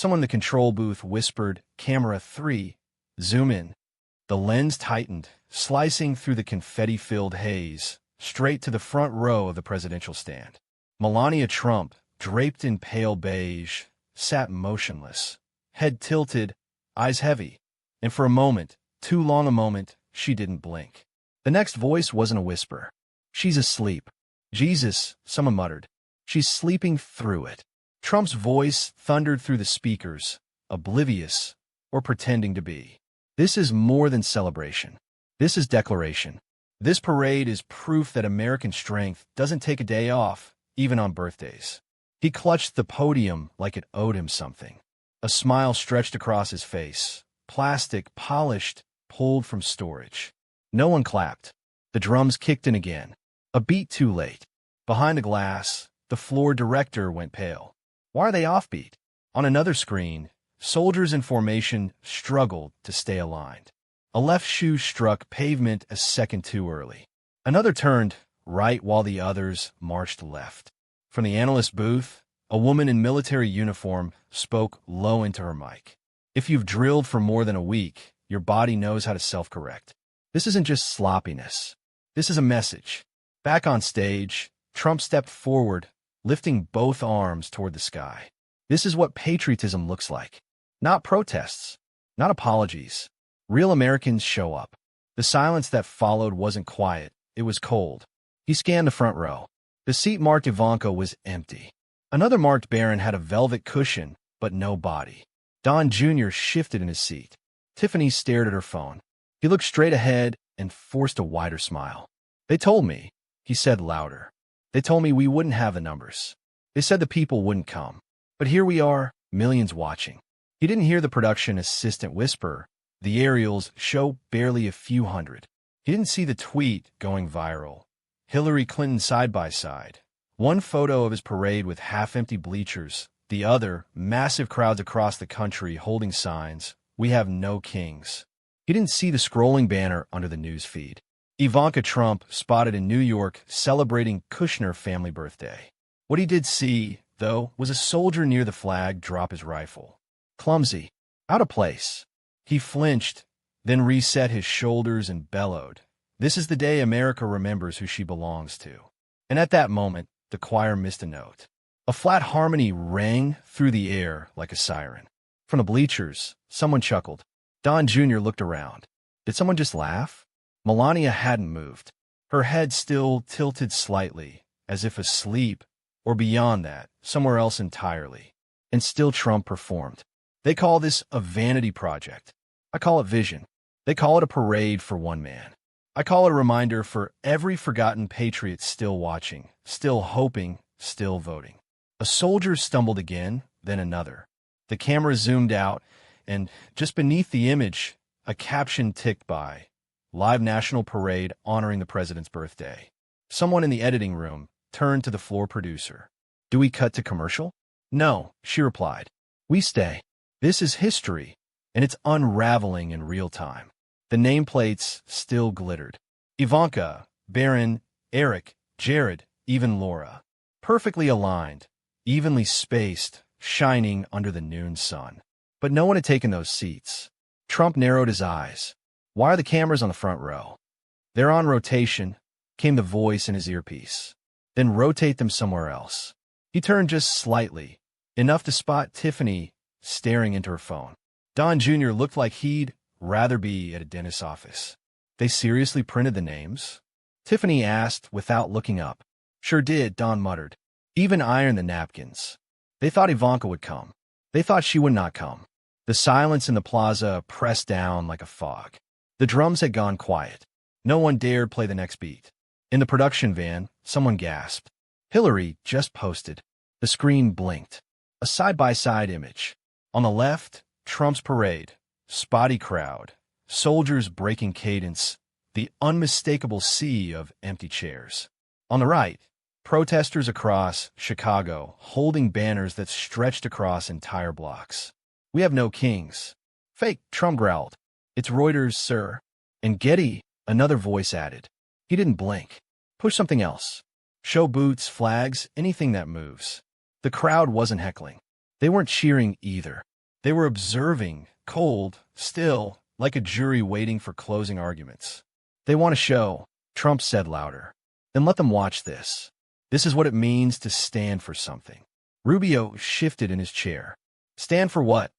Someone in the control booth whispered, "Camera 3, zoom in." The lens tightened, slicing through the confetti-filled haze, straight to the front row of the presidential stand. Melania Trump, draped in pale beige, sat motionless, head tilted, eyes heavy, and for a moment, too long a moment, she didn't blink. The next voice wasn't a whisper. "She's asleep." "Jesus," someone muttered. "She's sleeping through it." Trump's voice thundered through the speakers, oblivious, or pretending to be. "This is more than celebration. This is declaration. This parade is proof that American strength doesn't take a day off, even on birthdays." He clutched the podium like it owed him something. A smile stretched across his face, plastic, polished, pulled from storage. No one clapped. The drums kicked in again. A beat too late. Behind the glass, the floor director went pale. Why are they offbeat? On another screen, soldiers in formation struggled to stay aligned. A left shoe struck pavement a second too early. Another turned right while the others marched left. From the analyst booth, a woman in military uniform spoke low into her mic. "If you've drilled for more than a week, your body knows how to self-correct. This isn't just sloppiness. This is a message." Back on stage, Trump stepped forward, lifting both arms toward the sky. "This is what patriotism looks like. Not protests, not apologies. Real Americans show up." The silence that followed wasn't quiet, it was cold. He scanned the front row. The seat marked Ivanka was empty. Another marked Barron had a velvet cushion, but no body. Don Jr. shifted in his seat. Tiffany stared at her phone. He looked straight ahead and forced a wider smile. "They told me," he said louder. "They told me we wouldn't have the numbers. They said the people wouldn't come. But here we are, millions watching." He didn't hear the production assistant whisper, "The aerials show barely a few hundred." He didn't see the tweet going viral. Hillary Clinton side by side. One photo of his parade with half-empty bleachers, the other, massive crowds across the country holding signs, "We have no kings." He didn't see the scrolling banner under the news feed. Ivanka Trump spotted in New York celebrating Kushner family birthday. What he did see, though, was a soldier near the flag drop his rifle. Clumsy. Out of place. He flinched, then reset his shoulders and bellowed, "This is the day America remembers who she belongs to." And at that moment, the choir missed a note. A flat harmony rang through the air like a siren. From the bleachers, someone chuckled. Don Jr. looked around. Did someone just laugh? Melania hadn't moved. Her head still tilted slightly, as if asleep, or beyond that, somewhere else entirely. And still Trump performed. They call this a vanity project. I call it vision. They call it a parade for one man. I call it a reminder for every forgotten patriot still watching, still hoping, still voting. A soldier stumbled again, then another. The camera zoomed out, and just beneath the image, a caption ticked by, "Live National Parade honoring the president's birthday." Someone in the editing room turned to the floor producer. "Do we cut to commercial?" "No," she replied. "We stay. This is history, and it's unraveling in real time." The nameplates still glittered. Ivanka, Barron, Eric, Jared, even Laura. Perfectly aligned, evenly spaced, shining under the noon sun. But no one had taken those seats. Trump narrowed his eyes. "Why are the cameras on the front row?" "They're on rotation," came the voice in his earpiece. "Then rotate them somewhere else." He turned just slightly, enough to spot Tiffany staring into her phone. Don Jr. looked like he'd rather be at a dentist's office. "They seriously printed the names?" Tiffany asked without looking up. "Sure did," Don muttered. "Even ironed the napkins. They thought Ivanka would come. They thought she would not come." The silence in the plaza pressed down like a fog. The drums had gone quiet. No one dared play the next beat. In the production van, someone gasped. "Hillary just posted." The screen blinked. A side-by-side image. On the left, Trump's parade. Spotty crowd. Soldiers breaking cadence. The unmistakable sea of empty chairs. On the right, protesters across Chicago holding banners that stretched across entire blocks. "We have no kings." "Fake," Trump growled. "It's Reuters, sir." "And Getty," another voice added. He didn't blink. "Push something else. Show boots, flags, anything that moves." The crowd wasn't heckling. They weren't cheering either. They were observing, cold, still, like a jury waiting for closing arguments. They want a show, Trump said louder. Then let them watch this. This is what it means to stand for something. Rubio shifted in his chair. Stand for what?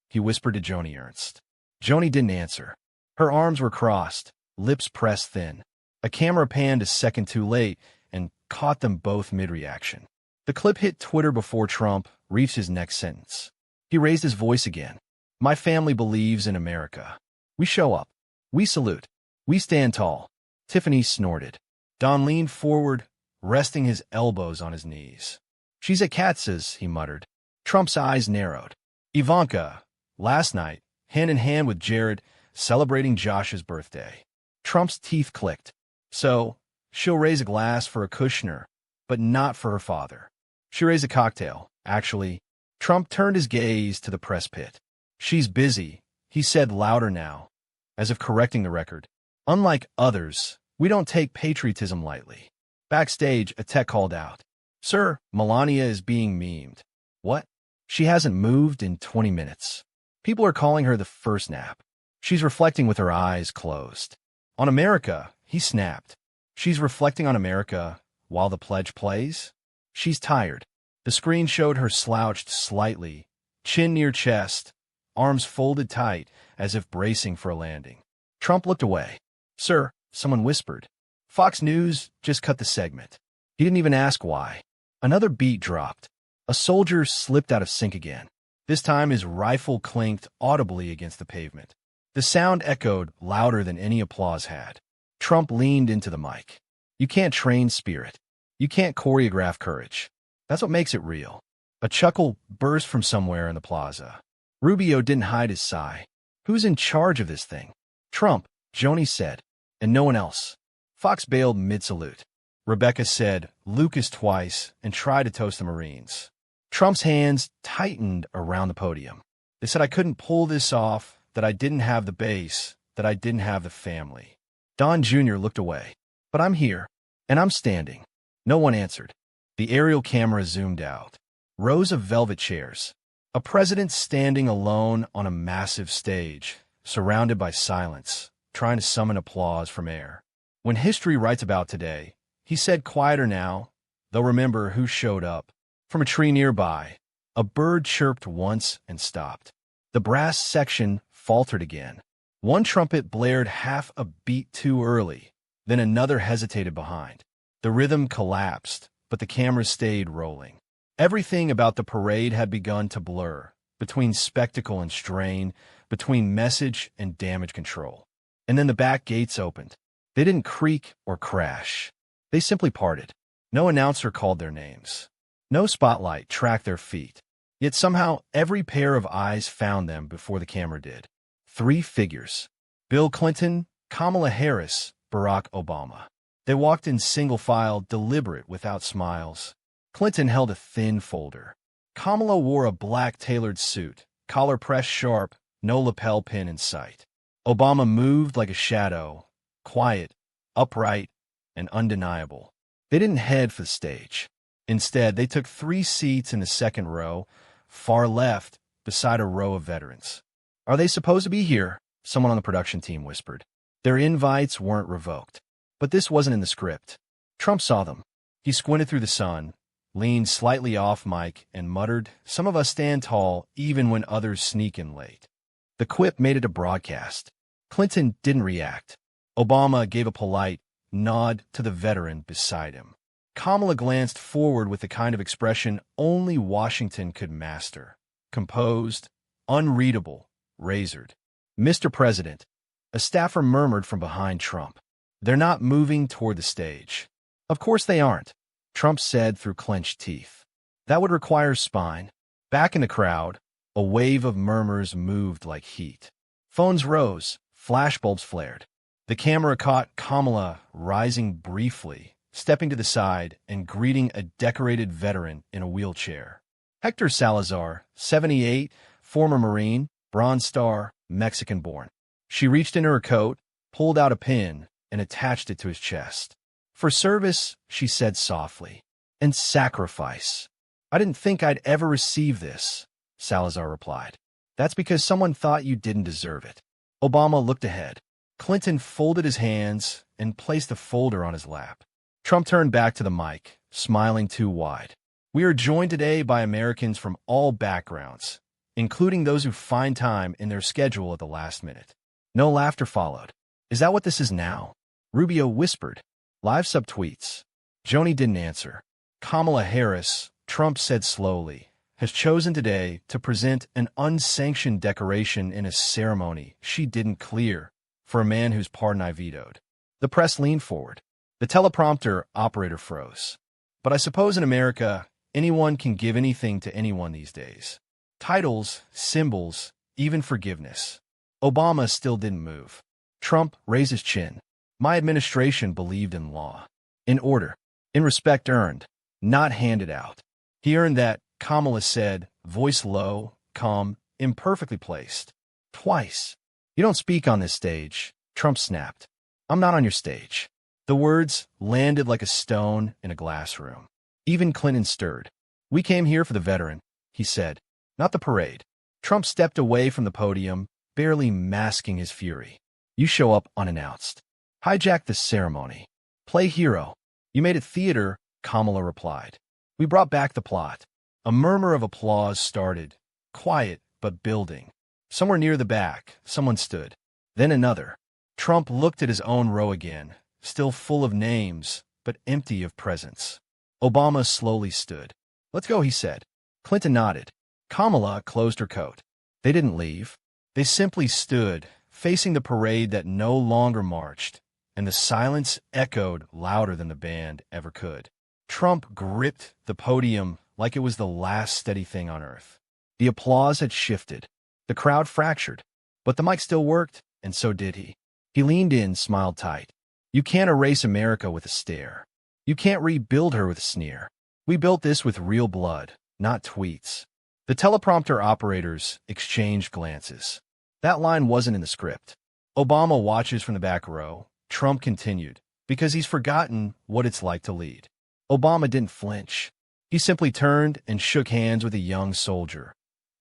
He whispered to Joni Ernst. Joni didn't answer. Her arms were crossed, lips pressed thin. A camera panned a second too late and caught them both mid-reaction. The clip hit Twitter before Trump reached his next sentence. He raised his voice again. My family believes in America. We show up. We salute. We stand tall. Tiffany snorted. Don leaned forward, resting his elbows on his knees. She's at Katz's, he muttered. Trump's eyes narrowed. Ivanka, last night, hand in hand with Jared, celebrating Josh's birthday. Trump's teeth clicked. So, she'll raise a glass for a Kushner, but not for her father. She raised a cocktail, actually. Trump turned his gaze to the press pit. She's busy, he said louder now, as if correcting the record. Unlike others, we don't take patriotism lightly. Backstage, a tech called out. Sir, Melania is being memed. What? She hasn't moved in 20 minutes. People are calling her the first nap. She's reflecting with her eyes closed. On America, he snapped. She's reflecting on America while the pledge plays? She's tired. The screen showed her slouched slightly, chin near chest, arms folded tight as if bracing for a landing. Trump looked away. Sir, someone whispered. Fox News just cut the segment. He didn't even ask why. Another beat dropped. A soldier slipped out of sync again. This time his rifle clinked audibly against the pavement. The sound echoed louder than any applause had. Trump leaned into the mic. You can't train spirit. You can't choreograph courage. That's what makes it real. A chuckle burst from somewhere in the plaza. Rubio didn't hide his sigh. Who's in charge of this thing? Trump, Joni said, and no one else. Fox bailed mid-salute. Rebecca said Lucas twice and tried to toast the Marines. Trump's hands tightened around the podium. They said I couldn't pull this off, that I didn't have the base, that I didn't have the family. Don Jr. looked away. But I'm here, and I'm standing. No one answered. The aerial camera zoomed out. Rows of velvet chairs. A president standing alone on a massive stage, surrounded by silence, trying to summon applause from air. When history writes about today, he said quieter now, they'll remember who showed up. From a tree nearby, a bird chirped once and stopped. The brass section faltered again. One trumpet blared half a beat too early, then another hesitated behind. The rhythm collapsed, but the camera stayed rolling. Everything about the parade had begun to blur, between spectacle and strain, between message and damage control. And then the back gates opened. They didn't creak or crash. They simply parted. No announcer called their names. No spotlight tracked their feet. Yet somehow every pair of eyes found them before the camera did. 3 figures. Bill Clinton, Kamala Harris, Barack Obama. They walked in single file, deliberate, without smiles. Clinton held a thin folder. Kamala wore a black tailored suit, collar pressed sharp, no lapel pin in sight. Obama moved like a shadow, quiet, upright, and undeniable. They didn't head for the stage. Instead, they took 3 seats in the second row, far left, beside a row of veterans. Are they supposed to be here? Someone on the production team whispered. Their invites weren't revoked. But this wasn't in the script. Trump saw them. He squinted through the sun, leaned slightly off mic, and muttered, some of us stand tall even when others sneak in late. The quip made it a broadcast. Clinton didn't react. Obama gave a polite nod to the veteran beside him. Kamala glanced forward with the kind of expression only Washington could master. Composed, unreadable, razored. Mr. President, a staffer murmured from behind Trump. They're not moving toward the stage. Of course they aren't, Trump said through clenched teeth. That would require spine. Back in the crowd, a wave of murmurs moved like heat. Phones rose, flashbulbs flared. The camera caught Kamala rising briefly, stepping to the side and greeting a decorated veteran in a wheelchair. Hector Salazar, 78, former Marine, Bronze Star, Mexican-born. She reached into her coat, pulled out a pin, and attached it to his chest. For service, she said softly, and sacrifice. I didn't think I'd ever receive this, Salazar replied. That's because someone thought you didn't deserve it. Obama looked ahead. Clinton folded his hands and placed a folder on his lap. Trump turned back to the mic, smiling too wide. We are joined today by Americans from all backgrounds, including those who find time in their schedule at the last minute. No laughter followed. Is that what this is now? Rubio whispered. Live subtweets. Joni didn't answer. Kamala Harris, Trump said slowly, has chosen today to present an unsanctioned decoration in a ceremony she didn't clear for a man whose pardon I vetoed. The press leaned forward. The teleprompter operator froze. But I suppose in America, anyone can give anything to anyone these days. Titles, symbols, even forgiveness. Obama still didn't move. Trump raised his chin. My administration believed in law. In order. In respect earned. Not handed out. He earned that, Kamala said, voice low, calm, imperfectly placed. Twice. You don't speak on this stage, Trump snapped. I'm not on your stage. The words landed like a stone in a glass room. Even Clinton stirred. We came here for the veteran, he said, not the parade. Trump stepped away from the podium, barely masking his fury. You show up unannounced. Hijack the ceremony. Play hero. You made it theater, Kamala replied. We brought back the plot. A murmur of applause started, quiet but building. Somewhere near the back, someone stood. Then another. Trump looked at his own row again, still full of names, but empty of presence. Obama slowly stood. Let's go, he said. Clinton nodded. Kamala closed her coat. They didn't leave. They simply stood, facing the parade that no longer marched, and the silence echoed louder than the band ever could. Trump gripped the podium like it was the last steady thing on earth. The applause had shifted. The crowd fractured. But the mic still worked, and so did he. He leaned in, smiled tight. You can't erase America with a stare. You can't rebuild her with a sneer. We built this with real blood, not tweets. The teleprompter operators exchanged glances. That line wasn't in the script. Obama watches from the back row. Trump continued, because he's forgotten what it's like to lead. Obama didn't flinch. He simply turned and shook hands with a young soldier,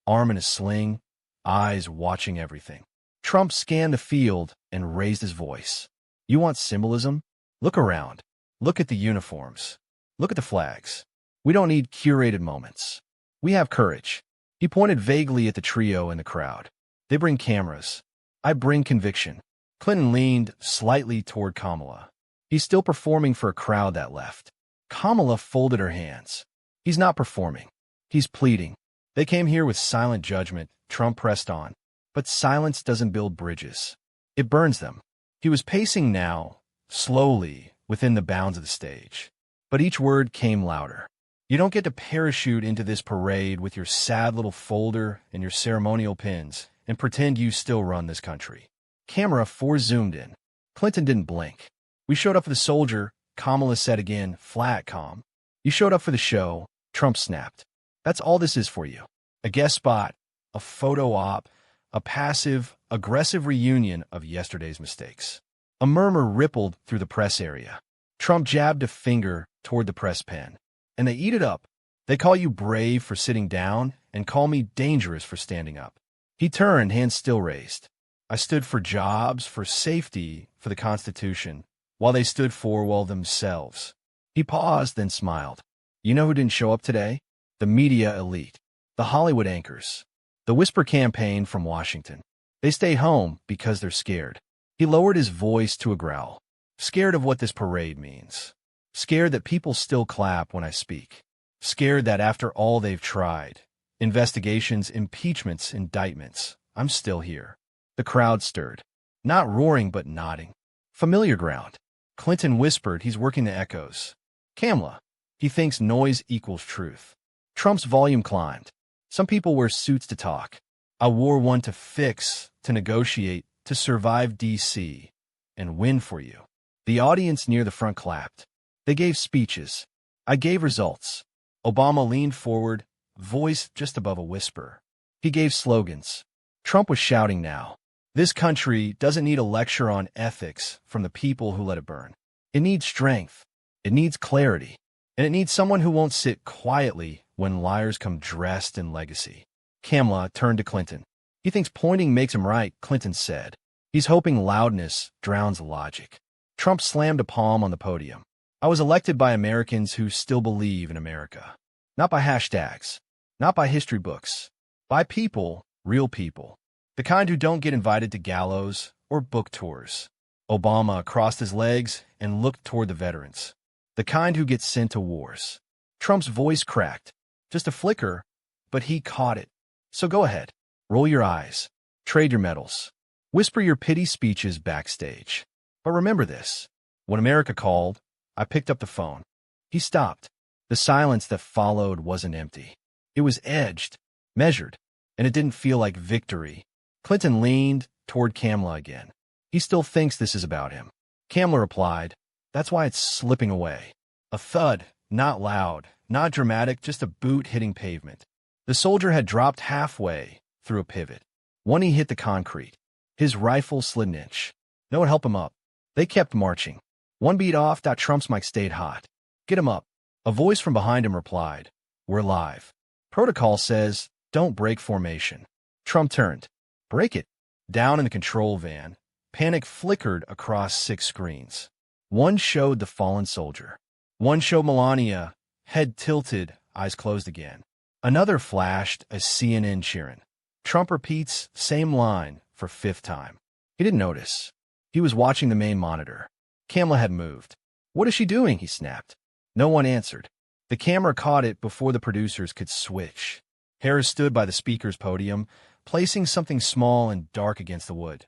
arm in a sling, eyes watching everything. Trump scanned the field and raised his voice. You want symbolism? Look around. Look at the uniforms. Look at the flags. We don't need curated moments. We have courage. He pointed vaguely at the trio in the crowd. They bring cameras. I bring conviction. Clinton leaned slightly toward Kamala. He's still performing for a crowd that left. Kamala folded her hands. He's not performing. He's pleading. They came here with silent judgment, Trump pressed on. But silence doesn't build bridges. It burns them. He was pacing now, slowly, within the bounds of the stage. But each word came louder. You don't get to parachute into this parade with your sad little folder and your ceremonial pins and pretend you still run this country. Camera 4 zoomed in. Clinton didn't blink. We showed up for the soldier, Kamala said again, flat calm. You showed up for the show, Trump snapped. That's all this is for you. A guest spot, a photo op, a passive, aggressive reunion of yesterday's mistakes. A murmur rippled through the press area. Trump jabbed a finger toward the press pen. And they eat it up. They call you brave for sitting down and call me dangerous for standing up. He turned, hands still raised. I stood for jobs, for safety, for the Constitution, while they stood for, well, themselves. He paused, then smiled. You know who didn't show up today? The media elite. The Hollywood anchors. The whisper campaign from Washington. They stay home because they're scared. He lowered his voice to a growl. Scared of what this parade means. Scared that people still clap when I speak. Scared that after all they've tried, investigations, impeachments, indictments, I'm still here. The crowd stirred. Not roaring, but nodding. Familiar ground. Clinton whispered he's working the echoes. Kamala. He thinks noise equals truth. Trump's volume climbed. Some people wear suits to talk. I wore one to fix, to negotiate, to survive D.C. and win for you. The audience near the front clapped. They gave speeches. I gave results. Obama leaned forward, voice just above a whisper. He gave slogans. Trump was shouting now. This country doesn't need a lecture on ethics from the people who let it burn. It needs strength. It needs clarity. And it needs someone who won't sit quietly when liars come dressed in legacy. Kamala turned to Clinton. He thinks pointing makes him right, Clinton said. He's hoping loudness drowns logic. Trump slammed a palm on the podium. I was elected by Americans who still believe in America. Not by hashtags. Not by history books. By people, real people. The kind who don't get invited to gallows or book tours. Obama crossed his legs and looked toward the veterans. The kind who get sent to wars. Trump's voice cracked. Just a flicker, but he caught it. So go ahead. Roll your eyes. Trade your medals. Whisper your pity speeches backstage. But remember this. When America called, I picked up the phone. He stopped. The silence that followed wasn't empty. It was edged, measured, and it didn't feel like victory. Clinton leaned toward Kamala again. He still thinks this is about him. Kamala replied, that's why it's slipping away. A thud, not loud, not dramatic, just a boot hitting pavement. The soldier had dropped halfway through a pivot. One he hit the concrete. His rifle slid an inch. No one helped him up. They kept marching. One beat off, Trump's mic stayed hot. Get him up. A voice from behind him replied, we're live. Protocol says, don't break formation. Trump turned. Break it. Down in the control van, panic flickered across 6 screens. One showed the fallen soldier. One showed Melania, head tilted, eyes closed again. Another flashed a CNN cheering. Trump repeats same line for 5th time. He didn't notice. He was watching the main monitor. Kamala had moved. What is she doing? He snapped. No one answered. The camera caught it before the producers could switch. Harris stood by the speaker's podium, placing something small and dark against the wood.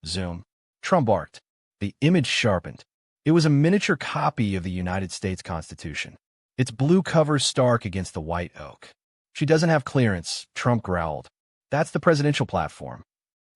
Zoom. Trump barked. The image sharpened. It was a miniature copy of the United States Constitution. Its blue cover stark against the white oak. She doesn't have clearance, Trump growled. That's the presidential platform.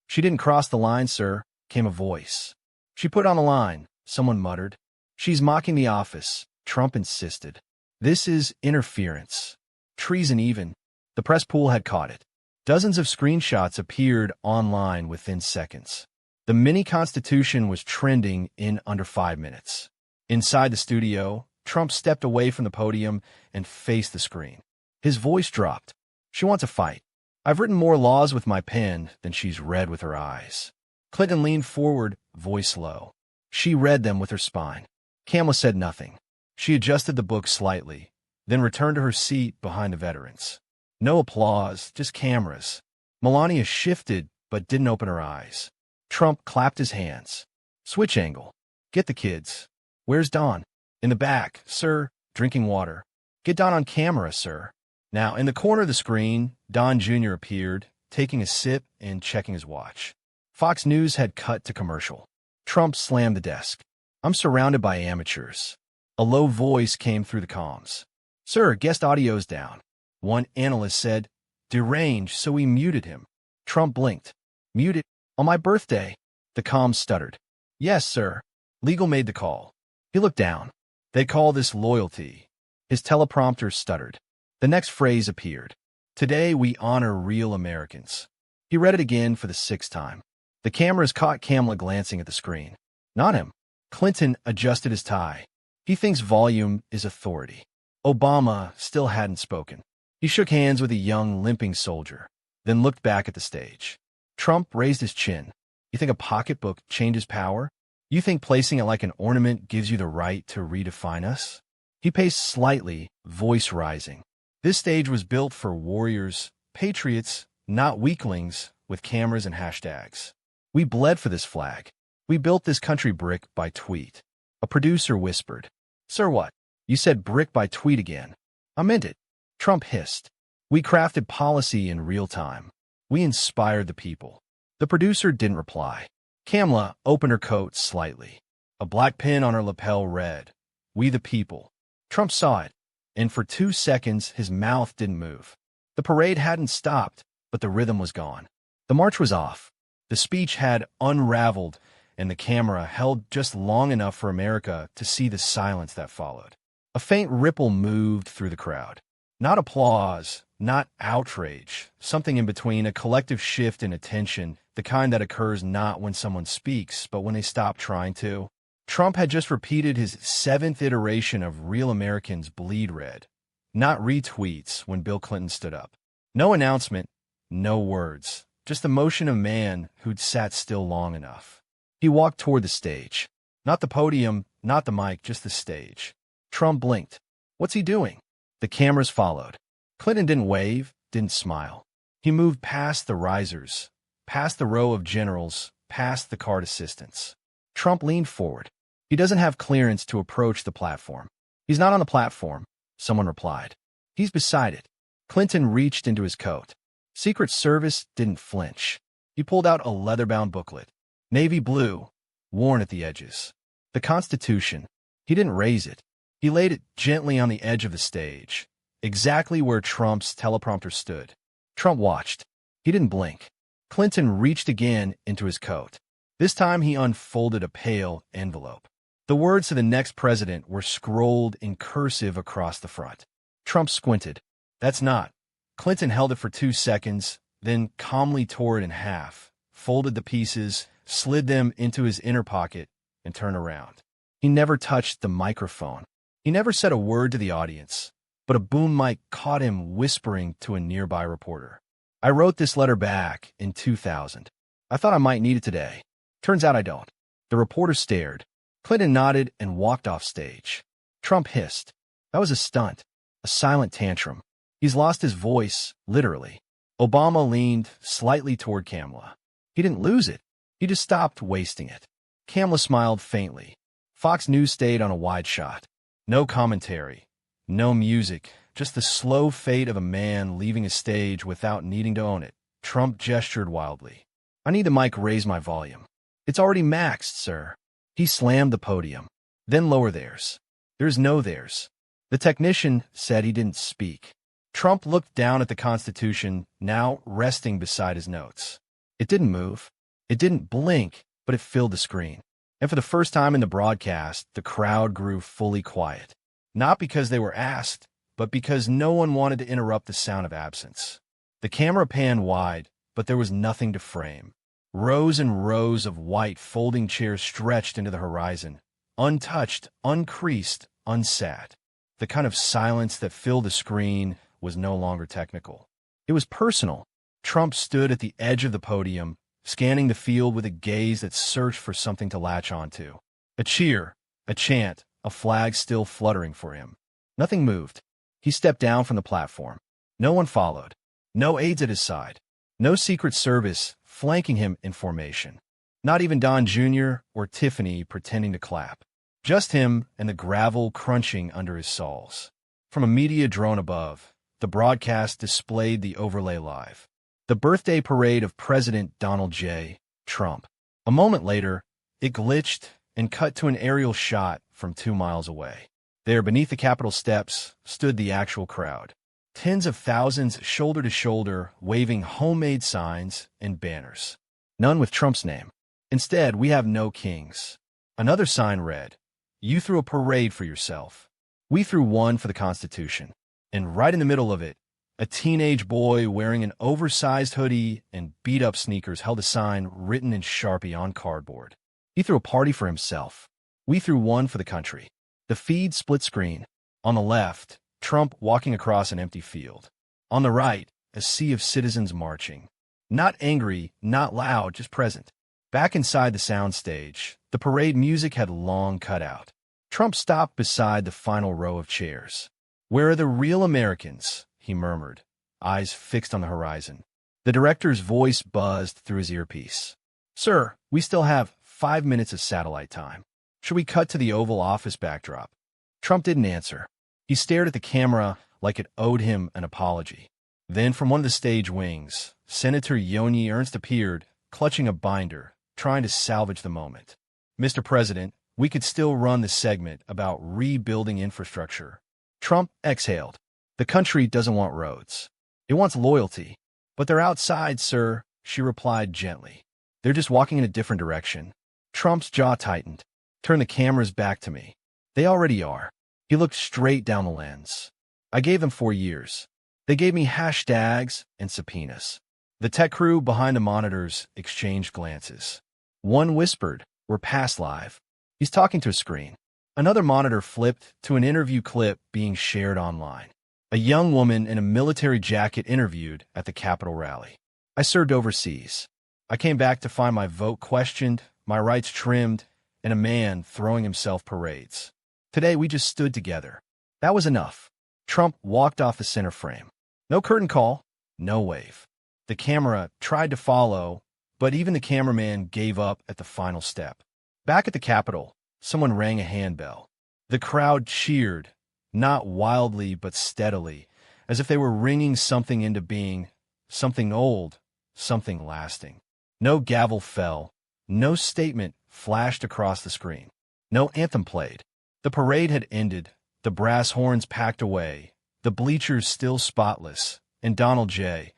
She didn't cross the line, sir, came a voice. She put on the line, someone muttered. She's mocking the office, Trump insisted. This is interference. Treason even. The press pool had caught it. Dozens of screenshots appeared online within seconds. The mini-constitution was trending in under 5 minutes. Inside the studio, Trump stepped away from the podium and faced the screen. His voice dropped. She wants a fight. I've written more laws with my pen than she's read with her eyes. Clinton leaned forward, voice low. She read them with her spine. Kamala said nothing. She adjusted the book slightly, then returned to her seat behind the veterans. No applause, just cameras. Melania shifted, but didn't open her eyes. Trump clapped his hands. Switch angle. Get the kids. Where's Don? In the back, sir, drinking water. Get Don on camera, sir. Now, in the corner of the screen, Don Jr. appeared, taking a sip and checking his watch. Fox News had cut to commercial. Trump slammed the desk. I'm surrounded by amateurs. A low voice came through the comms. Sir, guest audio's down. One analyst said, deranged, so we muted him. Trump blinked. Muted? On my birthday? The comms stuttered. Yes, sir. Legal made the call. He looked down. They call this loyalty. His teleprompter stuttered. The next phrase appeared. Today we honor real Americans. He read it again for the 6th time. The cameras caught Kamala glancing at the screen. Not him. Clinton adjusted his tie. He thinks volume is authority. Obama still hadn't spoken. He shook hands with a young, limping soldier, then looked back at the stage. Trump raised his chin. You think a pocketbook changes power? You think placing it like an ornament gives you the right to redefine us? He paced slightly, voice rising. This stage was built for warriors, patriots, not weaklings with cameras and hashtags. We bled for this flag. We built this country brick by tweet. A producer whispered. Sir, what? You said brick by tweet again. I meant it. Trump hissed. We crafted policy in real time. We inspired the people. The producer didn't reply. Kamala opened her coat slightly. A black pin on her lapel read, We the people. Trump saw it, and for 2 seconds his mouth didn't move. The parade hadn't stopped, but the rhythm was gone. The march was off. The speech had unraveled, and the camera held just long enough for America to see the silence that followed. A faint ripple moved through the crowd. Not applause, not outrage, something in between, a collective shift in attention, the kind that occurs not when someone speaks, but when they stop trying to. Trump had just repeated his 7th iteration of Real Americans Bleed Red, not retweets when Bill Clinton stood up. No announcement, no words, just the motion of a man who'd sat still long enough. He walked toward the stage. Not the podium, not the mic, just the stage. Trump blinked. What's he doing? The cameras followed. Clinton didn't wave, didn't smile. He moved past the risers, past the row of generals, past the card assistants. Trump leaned forward. He doesn't have clearance to approach the platform. He's not on the platform, someone replied. He's beside it. Clinton reached into his coat. Secret Service didn't flinch. He pulled out a leather-bound booklet. Navy blue, worn at the edges. The Constitution. He didn't raise it. He laid it gently on the edge of the stage, exactly where Trump's teleprompter stood. Trump watched. He didn't blink. Clinton reached again into his coat. This time he unfolded a pale envelope. The words to the next president were scrolled in cursive across the front. Trump squinted. That's not. Clinton held it for 2 seconds, then calmly tore it in half, folded the pieces, slid them into his inner pocket, and turned around. He never touched the microphone. He never said a word to the audience, but a boom mic caught him whispering to a nearby reporter. I wrote this letter back in 2000. I thought I might need it today. Turns out I don't. The reporter stared. Clinton nodded and walked off stage. Trump hissed. That was a stunt, a silent tantrum. He's lost his voice, literally. Obama leaned slightly toward Kamala. He didn't lose it. He just stopped wasting it. Kamala smiled faintly. Fox News stayed on a wide shot. No commentary, no music, just the slow fate of a man leaving a stage without needing to own it. Trump gestured wildly. I need the mic raise my volume. It's already maxed, sir. He slammed the podium. Then lower theirs. There's no theirs. The technician said he didn't speak. Trump looked down at the Constitution, now resting beside his notes. It didn't move. It didn't blink, but it filled the screen. And for the first time in the broadcast, the crowd grew fully quiet. Not because they were asked, but because no one wanted to interrupt the sound of absence. The camera panned wide, but there was nothing to frame. Rows and rows of white folding chairs stretched into the horizon, untouched, uncreased, unsat. The kind of silence that filled the screen was no longer technical. It was personal. Trump stood at the edge of the podium, scanning the field with a gaze that searched for something to latch onto. A cheer, a chant, a flag still fluttering for him. Nothing moved. He stepped down from the platform. No one followed. No aides at his side. No Secret Service flanking him in formation. Not even Don Jr. or Tiffany pretending to clap. Just him and the gravel crunching under his soles. From a media drone above, the broadcast displayed the overlay live. The birthday parade of President Donald J. Trump. A moment later, it glitched and cut to an aerial shot from 2 miles away. There, beneath the Capitol steps, stood the actual crowd. Tens of thousands shoulder to shoulder, waving homemade signs and banners. None with Trump's name. Instead, we have no kings. Another sign read, You threw a parade for yourself. We threw one for the Constitution. And right in the middle of it, a teenage boy wearing an oversized hoodie and beat-up sneakers held a sign written in Sharpie on cardboard. He threw a party for himself. We threw one for the country. The feed split screen. On the left, Trump walking across an empty field. On the right, a sea of citizens marching. Not angry, not loud, just present. Back inside the soundstage, the parade music had long cut out. Trump stopped beside the final row of chairs. Where are the real Americans? He murmured, eyes fixed on the horizon. The director's voice buzzed through his earpiece. Sir, we still have 5 minutes of satellite time. Should we cut to the Oval Office backdrop? Trump didn't answer. He stared at the camera like it owed him an apology. Then from one of the stage wings, Senator Yoni Ernst appeared, clutching a binder, trying to salvage the moment. Mr. President, we could still run the segment about rebuilding infrastructure. Trump exhaled. The country doesn't want roads. It wants loyalty. But they're outside, sir, she replied gently. They're just walking in a different direction. Trump's jaw tightened. Turn the cameras back to me. They already are. He looked straight down the lens. I gave them 4 years. They gave me hashtags and subpoenas. The tech crew behind the monitors exchanged glances. One whispered, We're past live. He's talking to a screen. Another monitor flipped to an interview clip being shared online. A young woman in a military jacket interviewed at the Capitol rally. I served overseas. I came back to find my vote questioned, my rights trimmed, and a man throwing himself parades. Today, we just stood together. That was enough. Trump walked off the center frame. No curtain call, no wave. The camera tried to follow, but even the cameraman gave up at the final step. Back at the Capitol, someone rang a handbell. The crowd cheered, not wildly but steadily, as if they were ringing something into being, something old, something lasting. No gavel fell, no statement flashed across the screen. No anthem played. The parade had ended, the brass horns packed away, the bleachers still spotless, and Donald J.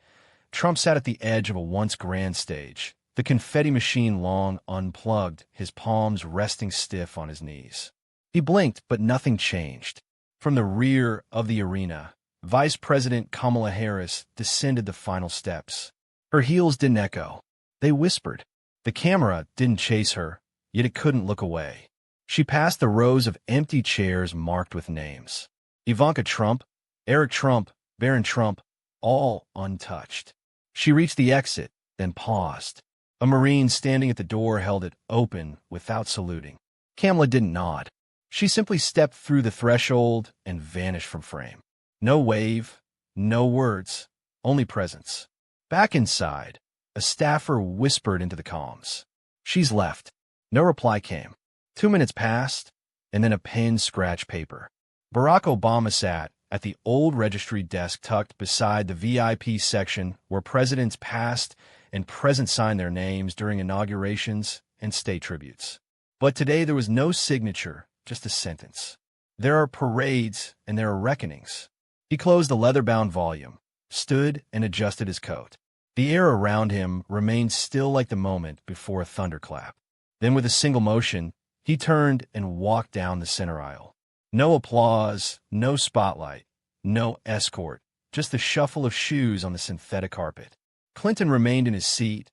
Trump sat at the edge of a once grand stage, the confetti machine long unplugged, his palms resting stiff on his knees. He blinked, but nothing changed. From the rear of the arena, Vice President Kamala Harris descended the final steps. Her heels didn't echo. They whispered. The camera didn't chase her, yet it couldn't look away. She passed the rows of empty chairs marked with names. Ivanka Trump, Eric Trump, Barron Trump, all untouched. She reached the exit, then paused. A Marine standing at the door held it open without saluting. Kamala didn't nod. She simply stepped through the threshold and vanished from frame. No wave, no words, only presence. Back inside, a staffer whispered into the comms. She's left. No reply came. 2 minutes passed, and then a pen scratched paper. Barack Obama sat at the old registry desk tucked beside the VIP section where presidents past and present signed their names during inaugurations and state tributes. But today there was no signature, just a sentence. There are parades and there are reckonings. He closed the leather-bound volume, stood and adjusted his coat. The air around him remained still like the moment before a thunderclap. Then with a single motion, he turned and walked down the center aisle. No applause, no spotlight, no escort, just the shuffle of shoes on the synthetic carpet. Clinton remained in his seat,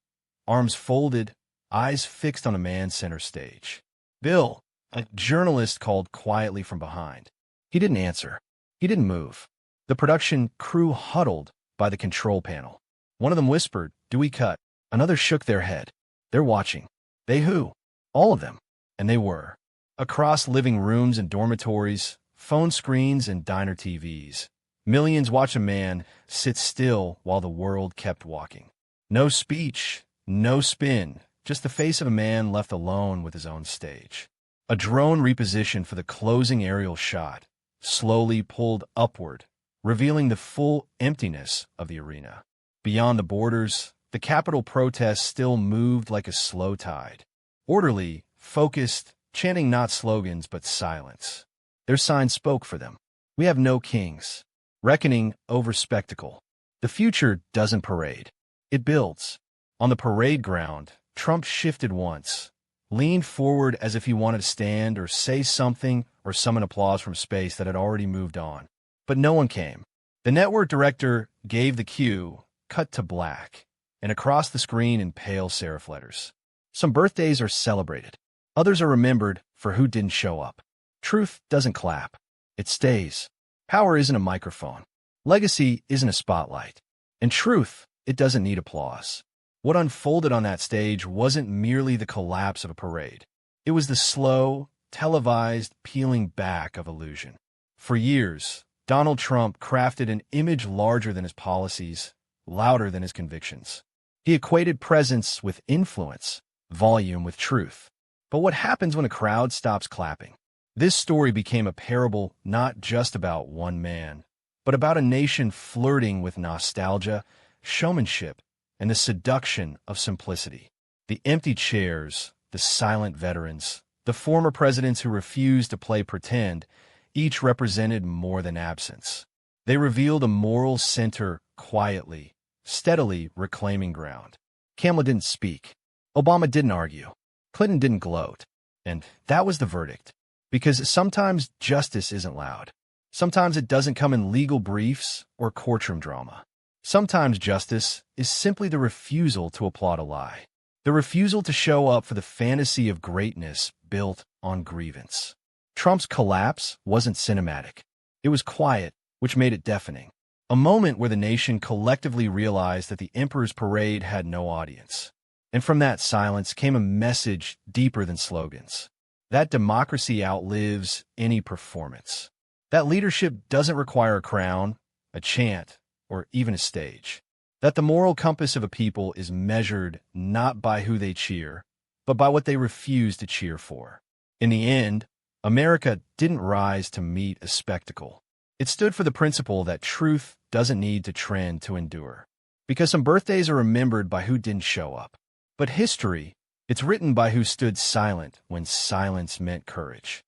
arms folded, eyes fixed on a man center stage. Bill, a journalist, called quietly from behind. He didn't answer. He didn't move. The production crew huddled by the control panel. One of them whispered, "Do we cut?" Another shook their head. They're watching. They who? All of them. And they were. Across living rooms and dormitories, phone screens and diner TVs, millions watched a man sit still while the world kept walking. No speech, no spin, just the face of a man left alone with his own stage. A drone repositioned for the closing aerial shot, slowly pulled upward, revealing the full emptiness of the arena. Beyond the borders, the Capitol protests still moved like a slow tide. Orderly, focused, chanting not slogans but silence. Their signs spoke for them. We have no kings. Reckoning over spectacle. The future doesn't parade. It builds. On the parade ground, Trump shifted once, leaned forward as if he wanted to stand or say something or summon applause from space that had already moved on. But no one came. The network director gave the cue, cut to black, and across the screen in pale serif letters. Some birthdays are celebrated. Others are remembered for who didn't show up. Truth doesn't clap. It stays. Power isn't a microphone. Legacy isn't a spotlight. And truth, it doesn't need applause. What unfolded on that stage wasn't merely the collapse of a parade. It was the slow, televised peeling back of illusion. For years, Donald Trump crafted an image larger than his policies, louder than his convictions. He equated presence with influence, volume with truth. But what happens when a crowd stops clapping? This story became a parable not just about one man, but about a nation flirting with nostalgia, showmanship, and the seduction of simplicity. The empty chairs, the silent veterans, the former presidents who refused to play pretend, each represented more than absence. They revealed a moral center quietly, steadily reclaiming ground. Kamala didn't speak. Obama didn't argue. Clinton didn't gloat. And that was the verdict. Because sometimes justice isn't loud. Sometimes it doesn't come in legal briefs or courtroom drama. Sometimes justice is simply the refusal to applaud a lie. The refusal to show up for the fantasy of greatness built on grievance. Trump's collapse wasn't cinematic. It was quiet, which made it deafening. a moment where the nation collectively realized that the emperor's parade had no audience. And from that silence came a message deeper than slogans. That democracy outlives any performance. That leadership doesn't require a crown, a chant, or even a stage. That the moral compass of a people is measured not by who they cheer, but by what they refuse to cheer for. In the end, America didn't rise to meet a spectacle. It stood for the principle that truth doesn't need to trend to endure. Because some birthdays are remembered by who didn't show up. But history, it's written by who stood silent when silence meant courage.